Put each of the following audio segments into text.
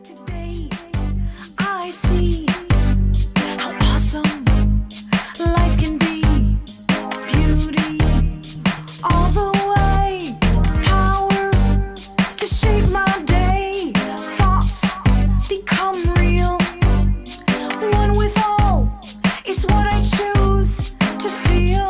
Today, I see how awesome life can be. Beauty all the way, power to shape my day. Thoughts become real. One with all is what I choose to feel.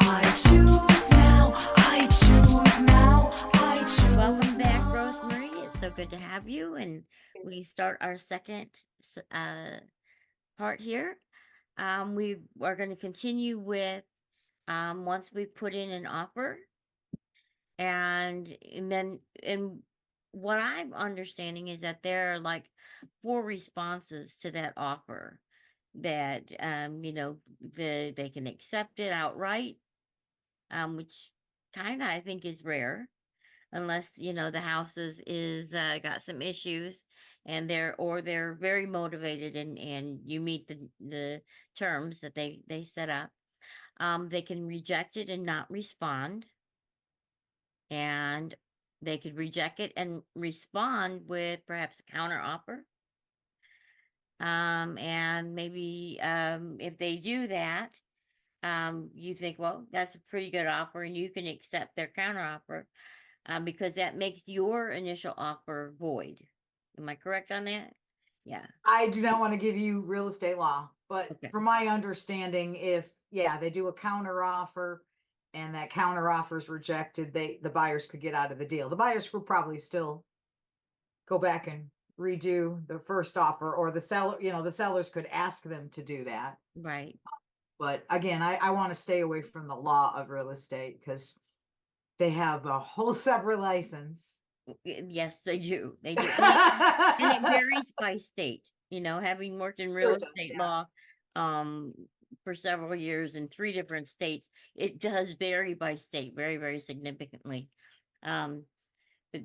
I choose now, I choose now, I choose. Welcome back, Rosemary. It's so good to have you. And we start our second part here. We are going to continue with once we put in an offer, and then and what I'm understanding is that there are like 4 responses to that offer that they can accept it outright, which kind of I think is rare unless the house is got some issues and they're very motivated and you meet the terms that they set up. They can reject it and not respond, and they could reject it and respond with perhaps a counter offer. And maybe if they do that, you think, well, that's a pretty good offer and you can accept their counter offer, because that makes your initial offer void. Am I correct on that? Yeah. I do not want to give you real estate law, but Okay. from my understanding, if they do a counter offer and that counter offer is rejected, the buyers could get out of the deal. The buyers will probably still go back and redo the first offer, or the seller, the sellers could ask them to do that. Right. But again, I want to stay away from the law of real estate because they have a whole separate license. Yes, they do. They do. And it varies by state. Having worked in real Sure does, estate yeah. law for several years in 3 different states, it does vary by state very, very significantly. Um, but-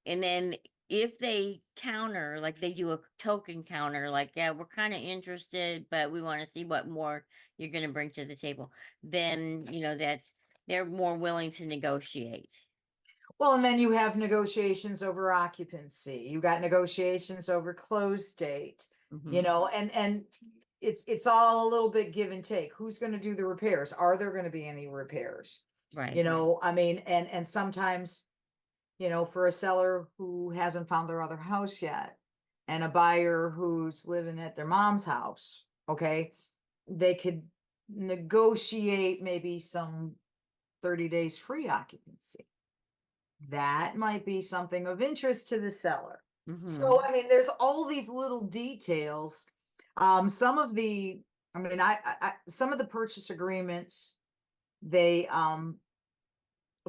and then if they counter, like they do a token counter, like, yeah, we're kind of interested, but we want to see what more you're going to bring to the table, then, they're more willing to negotiate. Well, and then you have negotiations over occupancy. You got negotiations over close date, Mhm. and it's all a little bit give and take. Who's going to do the repairs? Are there going to be any repairs? Right. I mean, and sometimes, for a seller who hasn't found their other house yet and a buyer who's living at their mom's house, okay, they could negotiate maybe some 30 days free occupancy. That might be something of interest to the seller. So, Mhm. I mean, there's all these little details. Some of the, I mean, some of the purchase agreements, they,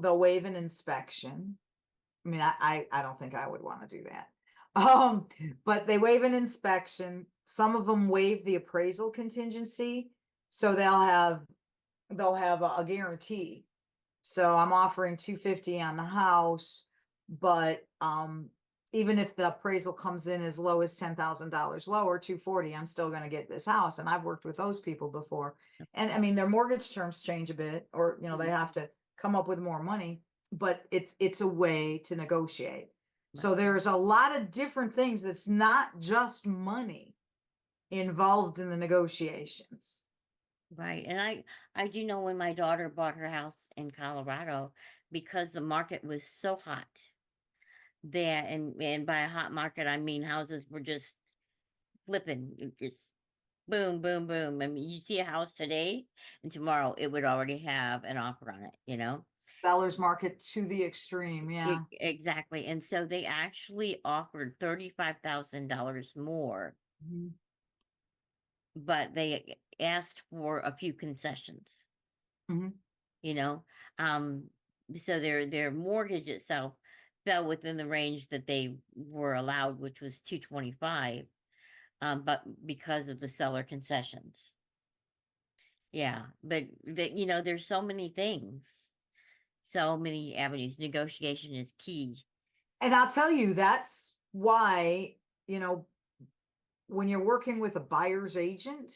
they'll waive an inspection. I mean, I don't think I would want to do that. But they waive an inspection. Some of them waive the appraisal contingency. So they'll have a guarantee. So I'm offering 250 on the house, but even if the appraisal comes in as low as $10,000 lower, 240, I'm still going to get this house. And I've worked with those people before. And I mean, their mortgage terms change a bit, or they have to come up with more money, but it's a way to negotiate. So there's a lot of different things that's not just money involved in the negotiations. Right. And I do know when my daughter bought her house in Colorado, because the market was so hot that, and by a hot market I mean houses were just flipping, just boom, boom, boom. I mean, you see a house today and tomorrow it would already have an offer on it. Sellers market to the extreme. Yeah. Exactly. And so they actually offered $35,000 more, Mhm. but they asked for a few concessions. Mhm. you know um so their mortgage itself fell within the range that they were allowed, which was 225, but because of the seller concessions. Yeah, but there's so many things, so many avenues. Negotiation is key. And I'll tell you, that's why, you know, when you're working with a buyer's agent,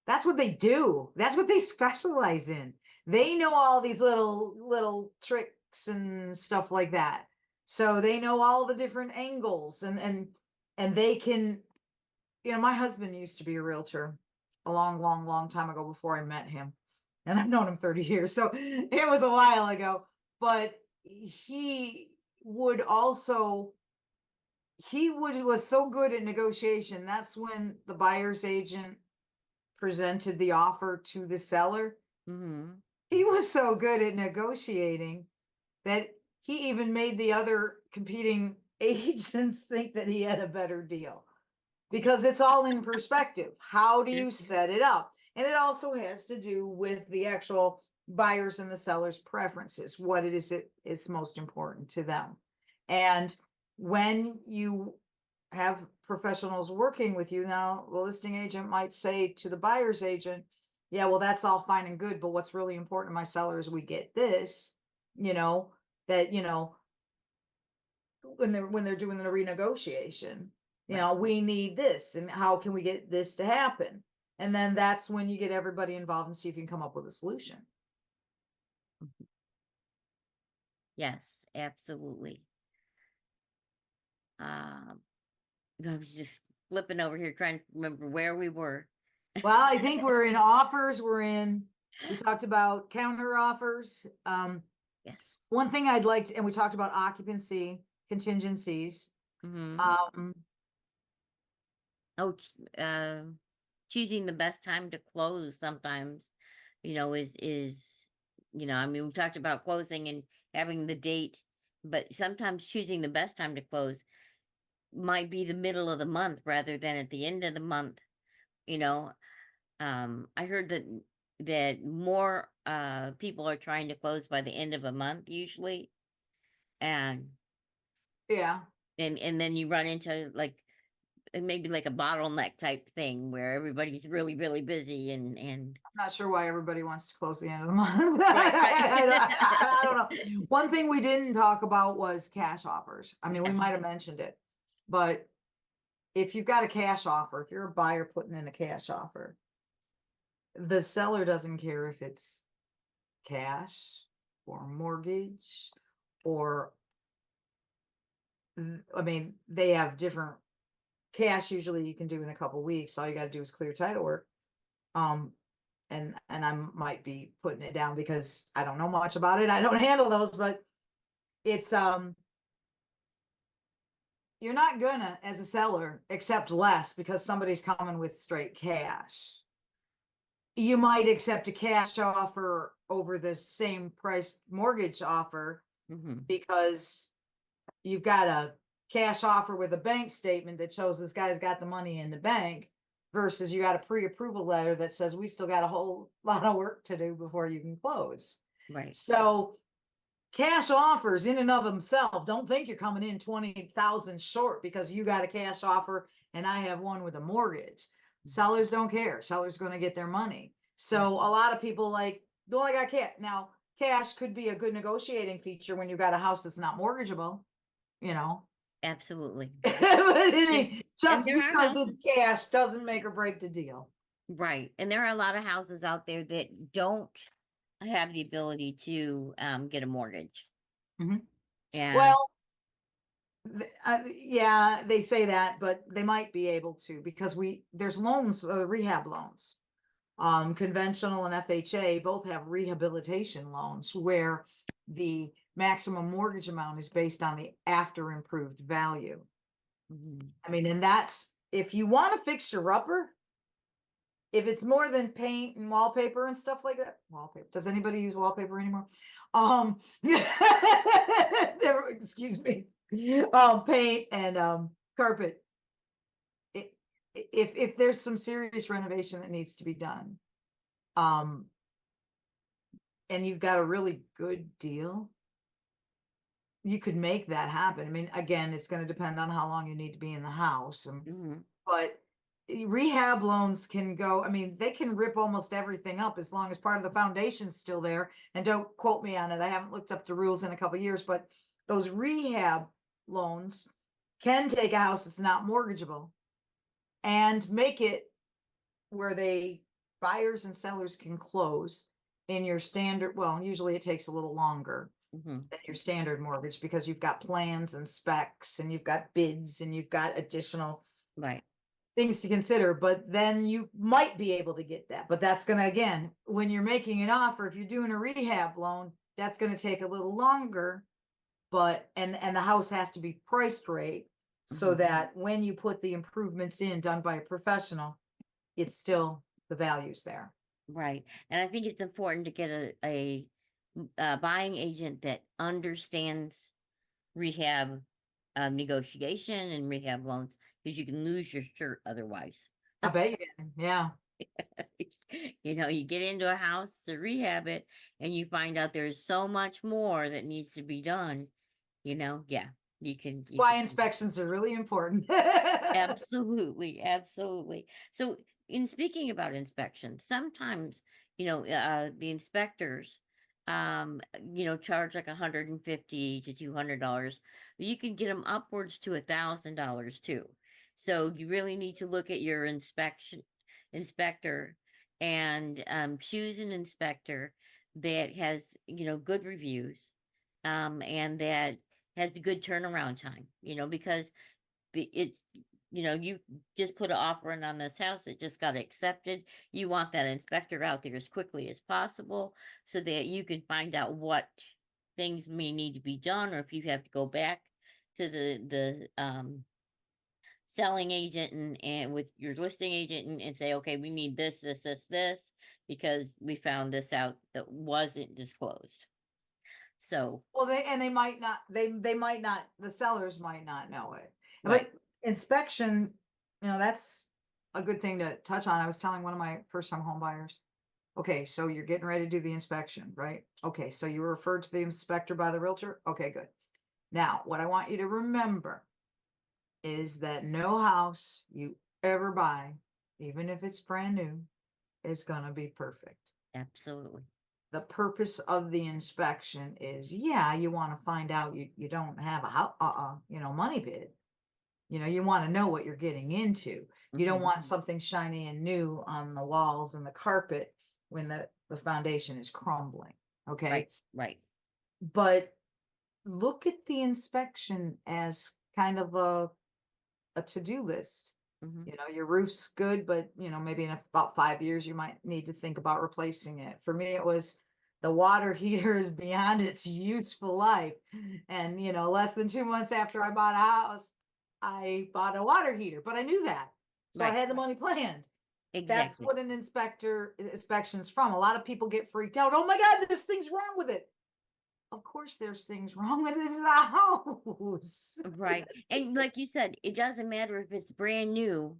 that's what they do. That's what they specialize in. They know all these little tricks and stuff like that. So they know all the different angles and they can, my husband used to be a realtor a long time ago before I met him. And I've known him 30 years. So it was a while ago, but he would also, was so good at negotiation. That's when the buyer's agent presented the offer to the seller. Mm-hmm. He was so good at negotiating that he even made the other competing agents think that he had a better deal, because it's all in perspective. How do you set it up? And it also has to do with the actual buyers and the sellers' preferences, what it is that is most important to them. And when you have professionals working with you, now the listing agent might say to the buyer's agent, yeah, well, that's all fine and good, but what's really important to my seller is we get this, that, when they're doing the renegotiation, Right. we need this, and how can we get this to happen? And then that's when you get everybody involved and see if you can come up with a solution. Yes, absolutely. I was just flipping over here trying to remember where we were. Well, I think we're in offers. We talked about counter offers. Yes. One thing I'd like to, and we talked about occupancy contingencies. Mm-hmm. Um, Oh, choosing the best time to close sometimes, is, I mean, we talked about closing and having the date, but sometimes choosing the best time to close might be the middle of the month rather than at the end of the month, you know. I heard that more people are trying to close by the end of a month usually, and yeah, and then you run into like maybe like a bottleneck type thing where everybody's really really busy and I'm not sure why everybody wants to close the end of the month. right, right. I don't know. One thing we didn't talk about was cash offers. I mean, we Yes. might have mentioned it, but if you've got a cash offer, if you're a buyer putting in a cash offer, the seller doesn't care if it's cash or mortgage or, I mean, they have different cash. Usually you can do in a couple weeks. All you got to do is clear title work. And I might be putting it down because I don't know much about it. I don't handle those, but it's you're not gonna, as a seller, accept less because somebody's coming with straight cash. You might accept a cash offer over the same price mortgage offer Mm-hmm. because you've got a cash offer with a bank statement that shows this guy's got the money in the bank versus you got a pre-approval letter that says we still got a whole lot of work to do before you can close. Right. So cash offers in and of themselves, don't think you're coming in 20,000 short because you got a cash offer and I have one with a mortgage. Sellers don't care. Sellers going to get their money. So a lot of people like, well, I got cash. Now, cash could be a good negotiating feature when you got a house that's not mortgageable, Absolutely. but I And, mean, just there are because houses, it's cash doesn't make or break the deal. right, and there are a lot of houses out there that don't have the ability to get a mortgage. Mhm. And Well, yeah, they say that, but they might be able to because there's loans, rehab loans. Conventional and FHA both have rehabilitation loans where the maximum mortgage amount is based on the after improved value. mhm, I mean, and that's, if you want to fix your upper, if it's more than paint and wallpaper and stuff like that, wallpaper, does anybody use wallpaper anymore? Excuse me, paint and, carpet. It, if there's some serious renovation that needs to be done, um, and you've got a really good deal, you could make that happen. I mean, again, it's going to depend on how long you need to be in the house. mhm, But rehab loans can go, I mean, they can rip almost everything up as long as part of the foundation's still there. And don't quote me on it. I haven't looked up the rules in a couple of years, but those rehab loans can take a house that's not mortgageable and make it where buyers and sellers can close in your standard. Well, usually it takes a little longer, Mhm. than your standard mortgage because you've got plans and specs and you've got bids and you've got additional Right. things to consider, but then you might be able to get that. But that's gonna, again, when you're making an offer, if you're doing a rehab loan, that's gonna take a little longer. But, and the house has to be priced right so Mhm. that when you put the improvements in done by a professional, it's still, the value's there. Right. And I think it's important to get a buying agent that understands rehab negotiation and rehab loans, because you can lose your shirt otherwise. I bet you can, yeah. You know, you get into a house to rehab it and you find out there's so much more that needs to be done. Yeah, you Why can inspections are really important. absolutely, absolutely. So, in speaking about inspections, sometimes, the inspectors, charge like $150 to $200. You can get them upwards to $1,000 too. So you really need to look at your inspector and choose an inspector that has, good reviews, and that has the good turnaround time, because it's you just put an offer in on this house, it just got accepted. You want that inspector out there as quickly as possible so that you can find out what things may need to be done, or if you have to go back to the selling agent and with your listing agent and say, okay, we need this because we found this out that wasn't disclosed. So Well, they might not, they might not, the sellers might not know it. right. But inspection, that's a good thing to touch on. I was telling one of my first time home buyers, okay, so you're getting ready to do the inspection, right? Okay, so you were referred to the inspector by the realtor. Okay, good. Now, what I want you to remember is that no house you ever buy, even if it's brand new, is gonna be perfect. Absolutely. The purpose of the inspection is, yeah, you want to find out you don't have a how money pit. You want to know what you're getting into. You don't Hmm. want something shiny and new on the walls and the carpet when the foundation is crumbling. Okay. Right. Right. But look at the inspection as kind of a to-do list. Hmm. Your roof's good, but maybe in about 5 years, you might need to think about replacing it. For me, it was the water heater is beyond its useful life. And, less than 2 months after I bought a house, I bought a water heater, but I knew that. So I Right. had the money planned. That's Exactly. what an inspection's from. A lot of people get freaked out. Oh my God, there's things wrong with it. Of course, there's things wrong with it. It's a house. Right. And like you said, it doesn't matter if it's brand new,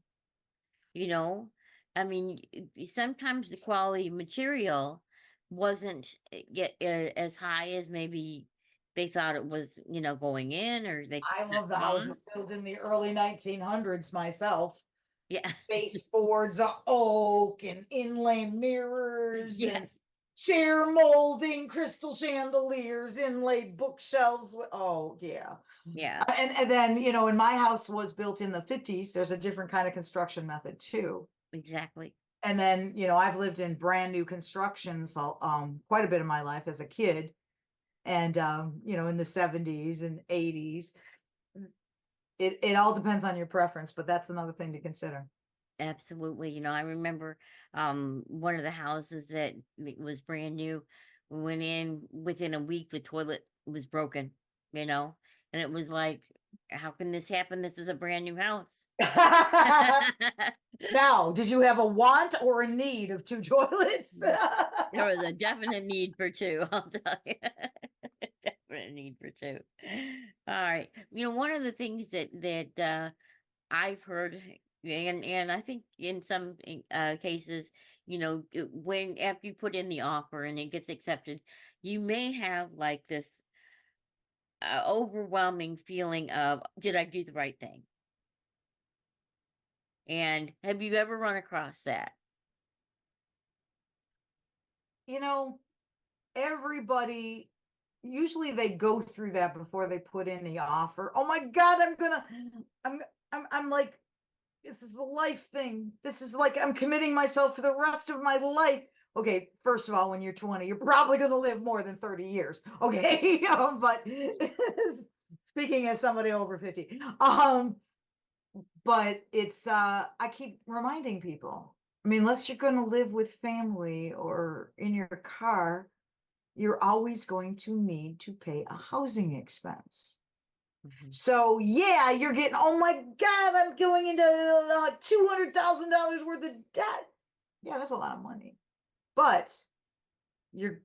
you know. I mean, sometimes the quality material wasn't get as high as maybe they thought it was, going in, or they I cut love the houses costs. built in the early 1900s myself. Yeah. Baseboards of oak and inlay mirrors and Yes. chair molding, crystal chandeliers, inlaid bookshelves. Oh, yeah. Yeah. And then, and my house was built in the 50s. There's a different kind of construction method too. Exactly. And then, I've lived in brand new constructions quite a bit of my life as a kid. And, in the 70s and 80s. It all depends on your preference, but that's another thing to consider. Absolutely. I remember one of the houses that was brand new. We went in within a week, the toilet was broken, and it was like, how can this happen? This is a brand new house. Now, did you have a want or a need of two toilets? There was a definite need for two, I'll tell you. Definite need for two. All right. One of the things that I've heard, and I think in some cases, when after you put in the offer and it gets accepted, you may have like this overwhelming feeling of, did I do the right thing? And have you ever run across that? You know, everybody usually they go through that before they put in the offer. Oh my God, I'm like, this is a life thing. This is like I'm committing myself for the rest of my life. okay, first of all, when you're 20, you're probably going to live more than 30 years. Okay. But speaking as somebody over 50, but it's, I keep reminding people, I mean, unless you're going to live with family or in your car, you're always going to need to pay a housing expense. Mhm. So yeah, you're getting, oh my God, I'm going into $200,000 worth of debt. Yeah, that's a lot of money. But you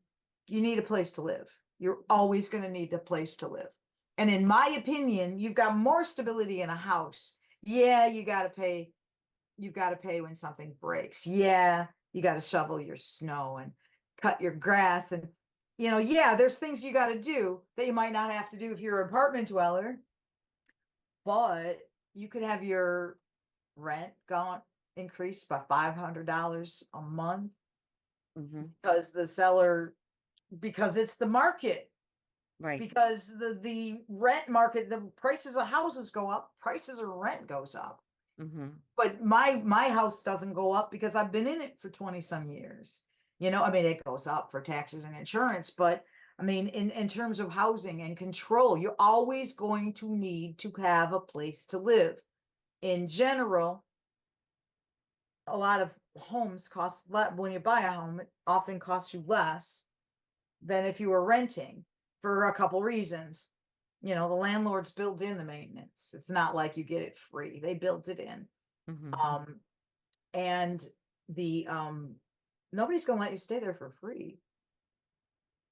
need a place to live. You're always going to need a place to live. And in my opinion, you've got more stability in a house. Yeah, you've got to pay when something breaks. Yeah, you got to shovel your snow and cut your grass and yeah, there's things you got to do that you might not have to do if you're an apartment dweller, but you could have your rent gone increased by $500 a month Mhm. because because it's the market, Right. because the rent market, the prices of houses go up, prices of rent goes up. Mhm. But my house doesn't go up because I've been in it for 20 some years. I mean, it goes up for taxes and insurance, but I mean, in terms of housing and control, you're always going to need to have a place to live. In general, a lot of homes cost less. When you buy a home, it often costs you less than if you were renting for a couple reasons. The landlords build in the maintenance. It's not like you get it free. They built it in. Mhm. Um, and the nobody's gonna let you stay there for free.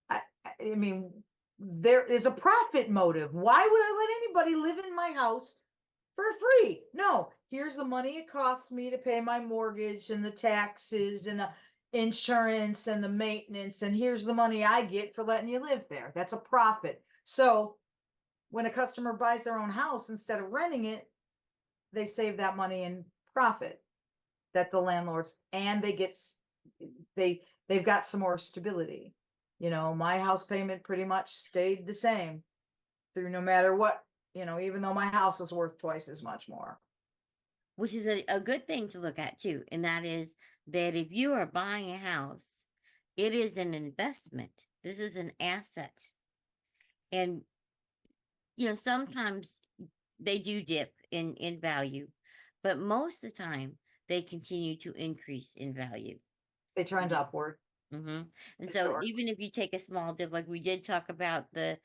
I mean, there is a profit motive. Why would I let anybody live in my house for free? No, here's the money it costs me to pay my mortgage and the taxes and the insurance and the maintenance, and here's the money I get for letting you live there. That's a profit. So when a customer buys their own house instead of renting it, they save that money in profit that the landlords, and they've got some more stability. My house payment pretty much stayed the same through no matter what, even though my house is worth twice as much more. Which is a good thing to look at too. And that is that if you are buying a house, it is an investment. This is an asset. And, sometimes they do dip in value, but most of the time they continue to increase in value. They trend Mhm. upward And so historically. even if you take a small dip, like we did talk about the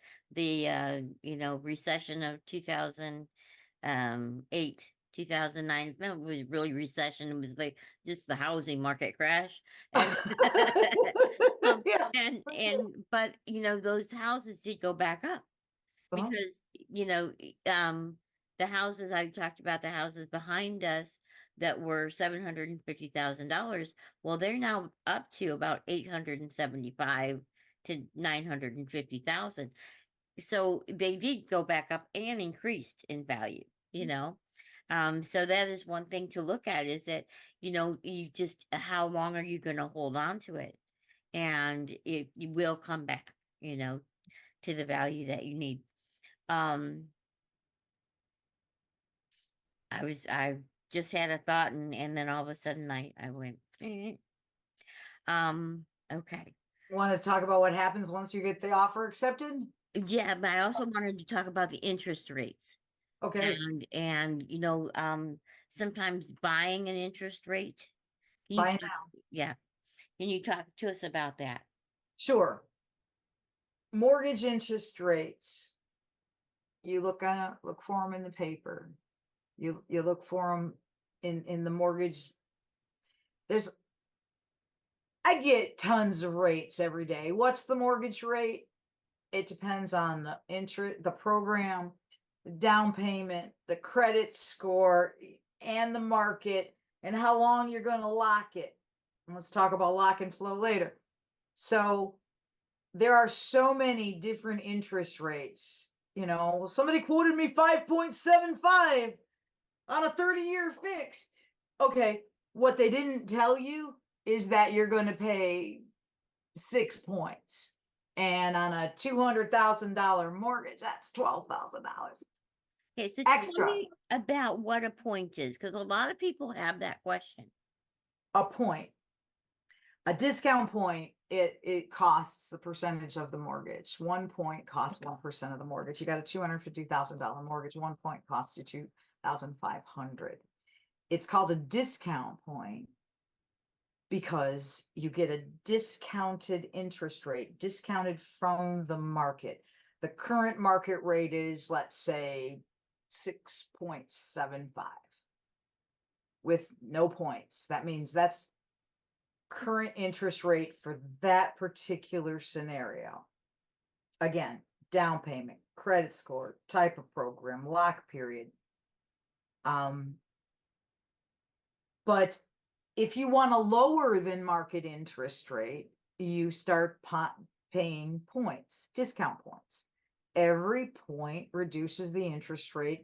recession of 2008, 2009. No, it was really recession. It was like just the housing market crash. And um, Yeah. but those houses did go back up Uh-huh. because the houses I talked about, the houses behind us that were $750,000, well, they're now up to about 875 to 950,000. So they did go back up and increased in value, you know. So that is one thing to look at, is that you just, how long are you going to hold on to it, and it you will come back, to the value that you need. um I just had a thought, and then all of a sudden I went, "Eh." Okay. Want to talk about what happens once you get the offer accepted? Yeah, but I also wanted to talk about the interest rates. Okay, And sometimes buying an interest rate. Can you bye talk, now. yeah. Can you talk to us about that? Sure. Mortgage interest rates. You look for them in the paper. You look for them in the mortgage. There's I get tons of rates every day. What's the mortgage rate? It depends on the interest, the program, the down payment, the credit score, and the market, and how long you're going to lock it. And let's talk about lock and flow later. So there are so many different interest rates. Somebody quoted me 5.75 on a 30-year fixed. Okay, what they didn't tell you is that you're going to pay 6 points. And on a $200,000 mortgage, that's $12,000 Okay, so tell extra. me about what a point is, because a lot of people have that question. A point. A discount point, it costs a percentage of the mortgage. 1 point costs 1% of the mortgage. You got a $250,000 mortgage, 1 point costs you 2,500. It's called a discount point because you get a discounted interest rate, discounted from the market. The current market rate is, let's say, 6.75 with no points. That means that's current interest rate for that particular scenario. Again, down payment, credit score, type of program, lock period. But if you want a lower than market interest rate, you start paying points, discount points. Every point reduces the interest rate,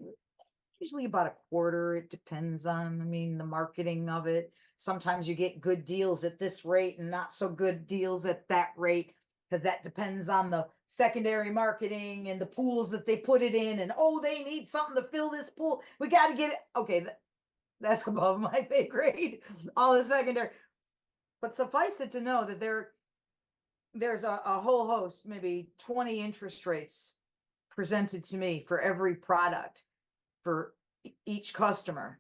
usually about a quarter. It depends on, the marketing of it. Sometimes you get good deals at this rate and not so good deals at that rate, because that depends on the secondary marketing and the pools that they put it in. And oh, they need something to fill this pool. We got to get it. Okay, that's above my pay grade, all the secondary. But suffice it to know that there's a whole host, maybe 20 interest rates presented to me for every product for each customer.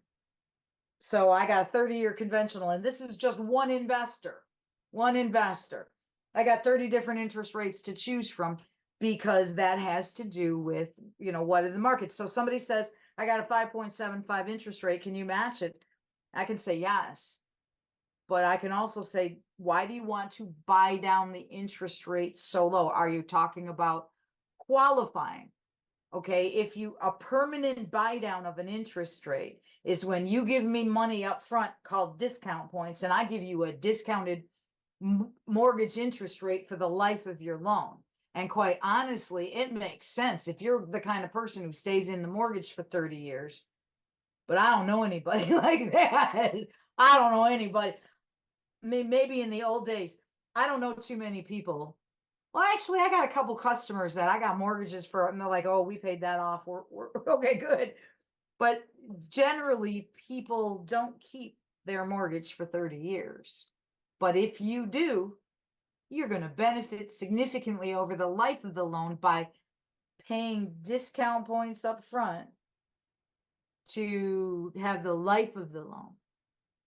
So I got a 30-year conventional, and this is just one investor. I got 30 different interest rates to choose from, because that has to do with, what are the markets. So somebody says, I got a 5.75 interest rate. Can you match it? I can say yes. But I can also say, why do you want to buy down the interest rate so low? Are you talking about qualifying? Okay, if a permanent buy down of an interest rate is when you give me money up front called discount points, and I give you a discounted mortgage interest rate for the life of your loan. And quite honestly, it makes sense if you're the kind of person who stays in the mortgage for 30 years. But I don't know anybody like that. I don't know anybody. Maybe in the old days, I don't know too many people. Well, actually, I got a couple customers that I got mortgages for, and they're like, oh, we paid that off. We're okay, good. But generally, people don't keep their mortgage for 30 years. But if you do, you're going to benefit significantly over the life of the loan by paying discount points up front to have the life of the loan,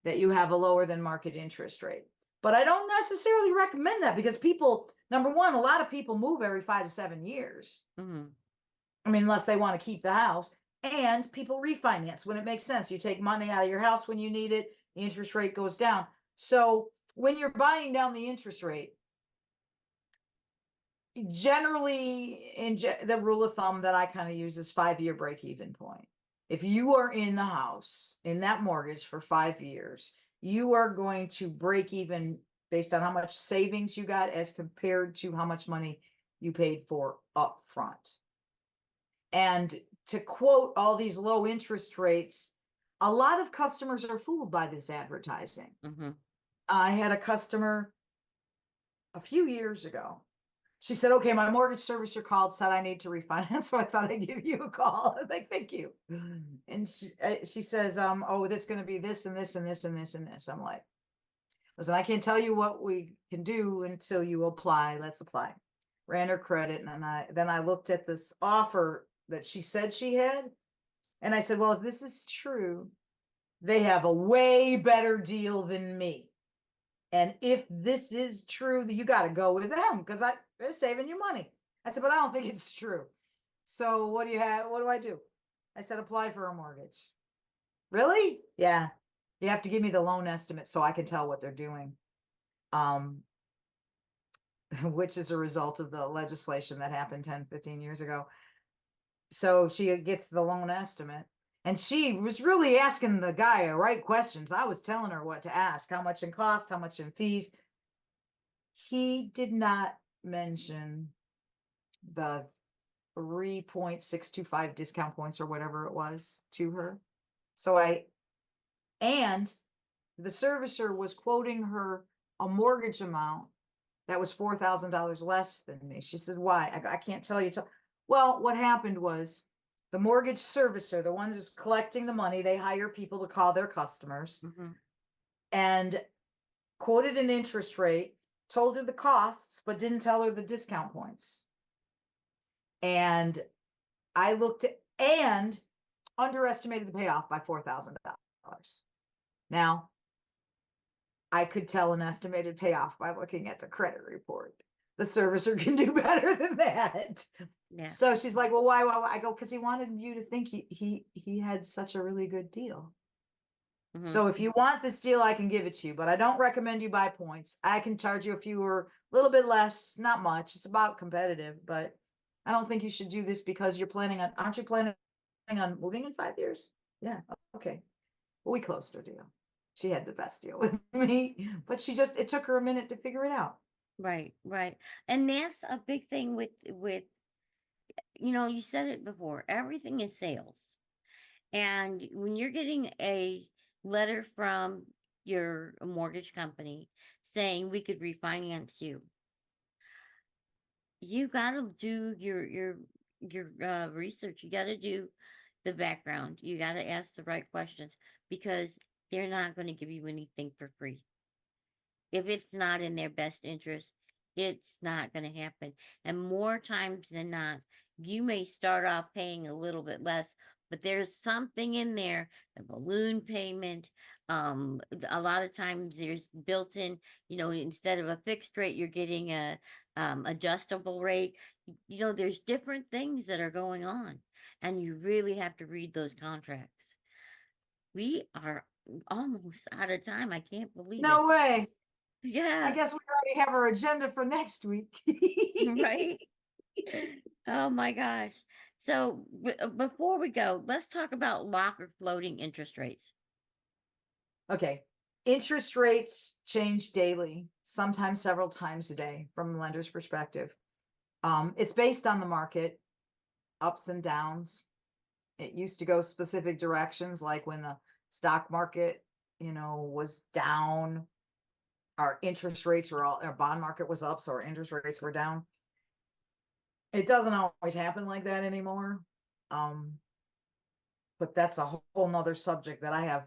that you have a lower than market interest rate. But I don't necessarily recommend that, because people, number one, a lot of people move every 5 to 7 years. Unless they want to keep the house. And people refinance when it makes sense. You take money out of your house when you need it, the interest rate goes down. So when you're buying down the interest rate, generally the rule of thumb that I kind of use is 5-year break-even point. If you are in the house, in that mortgage for 5 years, you are going to break even based on how much savings you got as compared to how much money you paid for up front. And to quote all these low interest rates, a lot of customers are fooled by this advertising. I had a customer a few years ago. She said, okay, my mortgage servicer called, said I need to refinance. So I thought I'd give you a call. I was like, thank you. And she says, oh, that's going to be this and this and this and this and this. I'm like, listen, I can't tell you what we can do until you apply. Let's apply. Ran her credit. And then I looked at this offer that she said she had. And I said, well, if this is true, they have a way better deal than me. And if this is true, you got to go with them, because they're saving you money. I said, but I don't think it's true. So what do you have? What do I do? I said, apply for a mortgage. Really? Yeah. You have to give me the loan estimate so I can tell what they're doing. Which is a result of the legislation that happened 10, 15 years ago. So she gets the loan estimate, and she was really asking the guy the right questions. I was telling her what to ask, how much in cost, how much in fees. He did not mention the 3.625 discount points or whatever it was to her. And the servicer was quoting her a mortgage amount that was $4,000 less than me. She said, why? I can't tell you. Well, what happened was the mortgage servicer, the ones who's collecting the money, they hire people to call their customers. And quoted an interest rate, told her the costs, but didn't tell her the discount points. And I looked at, and underestimated the payoff by $4,000. Now, I could tell an estimated payoff by looking at the credit report. The servicer can do better than that. Yeah. So she's like, well, why? I go, because he wanted you to think he had such a really good deal. Mhm. So if you want this deal, I can give it to you, but I don't recommend you buy points. I can charge you a few or a little bit less, not much. It's about competitive, but I don't think you should do this because you're planning on, aren't you planning on moving in 5 years? Yeah, okay. Well, we closed her deal. She had the best deal with me, but it took her a minute to figure it out. Right, right. And that's a big thing with you said it before, everything is sales. And when you're getting a letter from your mortgage company saying we could refinance you, you got to do your research. You got to do the background. You got to ask the right questions because they're not going to give you anything for free. If it's not in their best interest, it's not going to happen. And more times than not, you may start off paying a little bit less, but there's something in there, the balloon payment. A lot of times there's built in, instead of a fixed rate, you're getting a adjustable rate. There's different things that are going on, and you really have to read those contracts. We are almost out of time. I can't believe it. No way. I Yeah, guess we already have our agenda for next week. right. Oh my gosh. So before we go, let's talk about lock or floating interest rates. Okay. Interest rates change daily, sometimes several times a day from the lender's perspective. It's based on the market, ups and downs. It used to go specific directions, like when the stock market, was down, our interest rates were our bond market was up, so our interest rates were down. It doesn't always happen like that anymore. But that's a whole nother subject that I have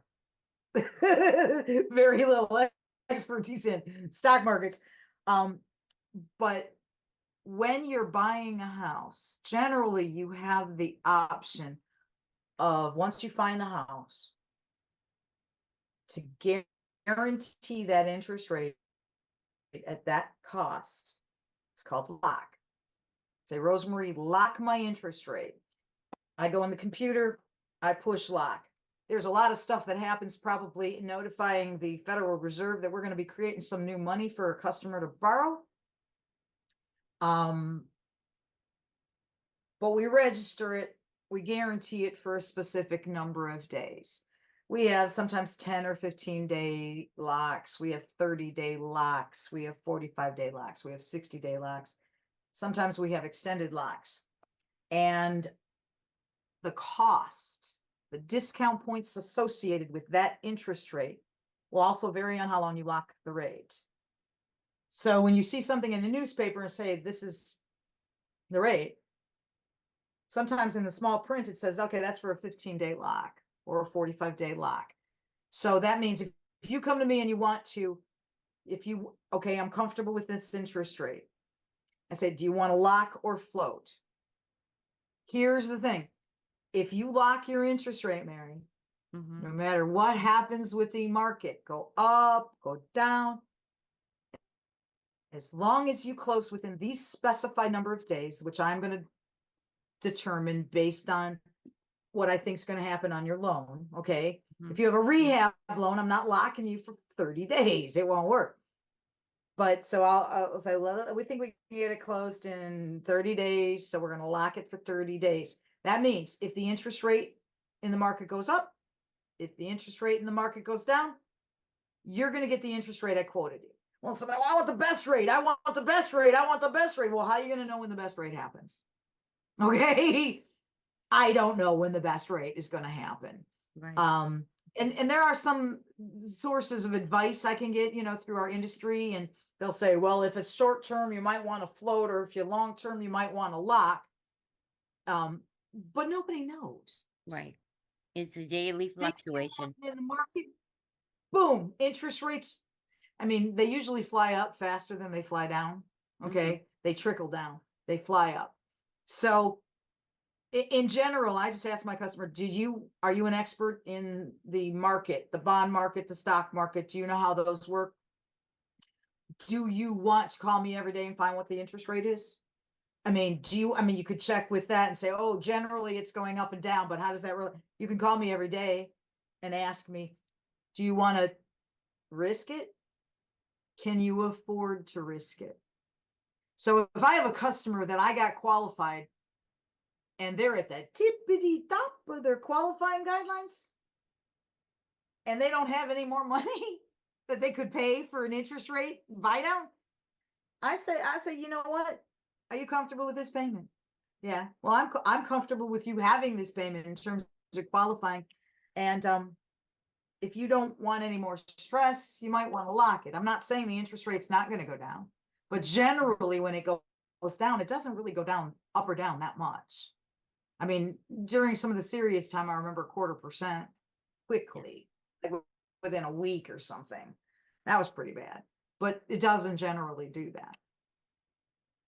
very little expertise in, stock markets. But when you're buying a house, generally you have the option of, once you find the house, to guarantee that interest rate at that cost. It's called lock. Say, Rosemarie, lock my interest rate. I go in the computer, I push lock. There's a lot of stuff that happens, probably notifying the Federal Reserve that we're going to be creating some new money for a customer to borrow. But we register it, we guarantee it for a specific number of days. We have sometimes 10 or 15-day locks. We have 30-day locks. We have 45-day locks. We have 60-day locks. Sometimes we have extended locks. And the cost, the discount points associated with that interest rate will also vary on how long you lock the rate. So when you see something in the newspaper and say, this is the rate, sometimes in the small print, it says, okay, that's for a 15-day lock or a 45-day lock. So that means if you come to me and you want to, okay, I'm comfortable with this interest rate. I say, do you want to lock or float? Here's the thing. If you lock your interest rate, Mary, Mm-hmm. no matter what happens with the market, go up, go down, as long as you close within these specified number of days, which I'm going to determine based on what I think is going to happen on your loan. Okay. Mm-hmm. If you have a rehab loan, I'm not locking you for 30 days. It won't work. But so I'll say, well, we think we can get it closed in 30 days. So we're going to lock it for 30 days. That means if the interest rate in the market goes up, if the interest rate in the market goes down, you're going to get the interest rate I quoted you. Well, somebody, I want the best rate. I want the best rate. I want the best rate. Well, how are you going to know when the best rate happens? Okay. I don't know when the best rate is going to happen. Right. And there are some sources of advice I can get, through our industry, and they'll say, well, if it's short term, you might want to float, or if you're long term, you might want to lock. But nobody knows. Right. It's a daily Things can fluctuation. happen in the market. Boom, interest rates. I mean, they usually fly up faster than they fly down. Okay. They trickle down, they fly up. So in general, I just ask my customer, are you an expert in the market, the bond market, the stock market? Do you know how those work? Do you want to call me every day and find what the interest rate is? I mean, you could check with that and say, oh, generally it's going up and down, but how does that really, you can call me every day and ask me, do you want to risk it? Can you afford to risk it? So if I have a customer that I got qualified and they're at the tippity top of their qualifying guidelines and they don't have any more money that they could pay for an interest rate buy down, I say, you know what? Are you comfortable with this payment? Yeah. Well, I'm comfortable with you having this payment in terms of qualifying. And if you don't want any more stress, you might want to lock it. I'm not saying the interest rate's not going to go down, but generally when it goes down, it doesn't really go down up or down that much. I mean, during some of the serious time, I remember 0.25% quickly, like within a week or something. That was pretty bad, but it doesn't generally do that.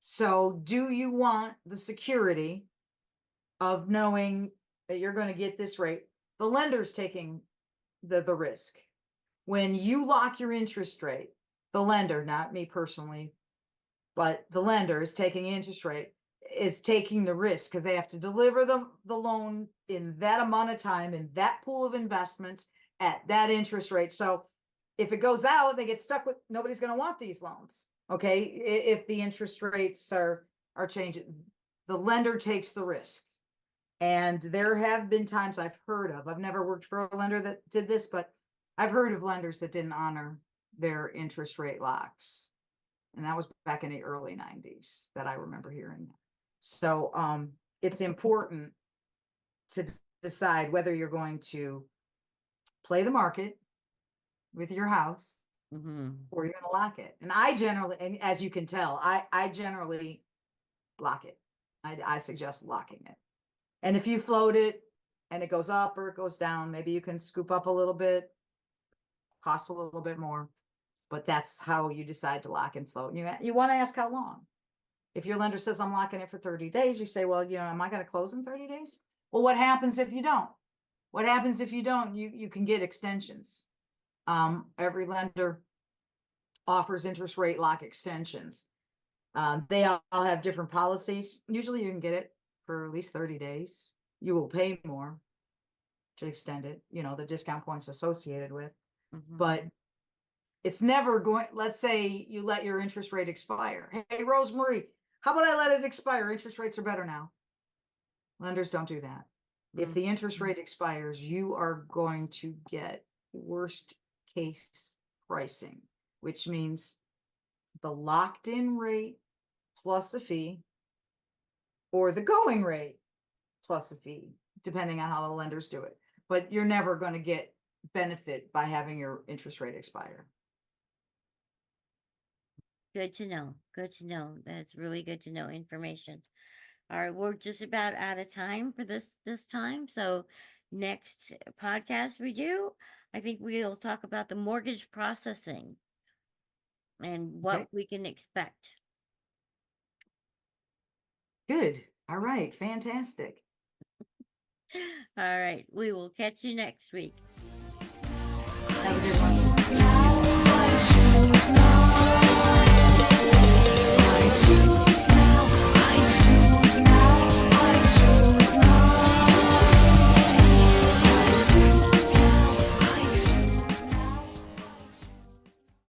So do you want the security of knowing that you're going to get this rate? The lender's taking the risk. When you lock your interest rate, the lender, not me personally, but the lender is taking interest rate, is taking the risk because they have to deliver the loan in that amount of time in that pool of investments at that interest rate. So if it goes out, they get stuck with, nobody's going to want these loans. Okay. If the interest rates are changing, the lender takes the risk. And there have been times I've heard of, I've never worked for a lender that did this, but I've heard of lenders that didn't honor their interest rate locks. And that was back in the early 90s that I remember hearing that. So it's important to decide whether you're going to play the market with your house or you're going to lock it. And I generally, and as you can tell, I generally lock it. I suggest locking it. And if you float it and it goes up or it goes down, maybe you can scoop up a little bit, cost a little bit more, but that's how you decide to lock and float. And you want to ask how long. If your lender says I'm locking it for 30 days, you say, well, am I going to close in 30 days? Well, what happens if you don't? What happens if you don't? You can get extensions. Every lender offers interest rate lock extensions. They all have different policies. Usually you can get it for at least 30 days. You will pay more to extend it, the discount points associated with, but it's never going, let's say you let your interest rate expire. Hey, Rosemarie, how about I let it expire? Interest rates are better now. Lenders don't do that. If the interest rate expires, you are going to get worst case pricing, which means the locked in rate plus a fee or the going rate plus a fee, depending on how the lenders do it. But you're never going to get benefit by having your interest rate expire. Good to know. Good to know. That's really good to know information. All right, we're just about out of time for this time. So next podcast we do, I think we'll talk about the mortgage processing and what we can expect. Good. All right. Fantastic. All right, we will catch you next week. Have a good one. I choose now.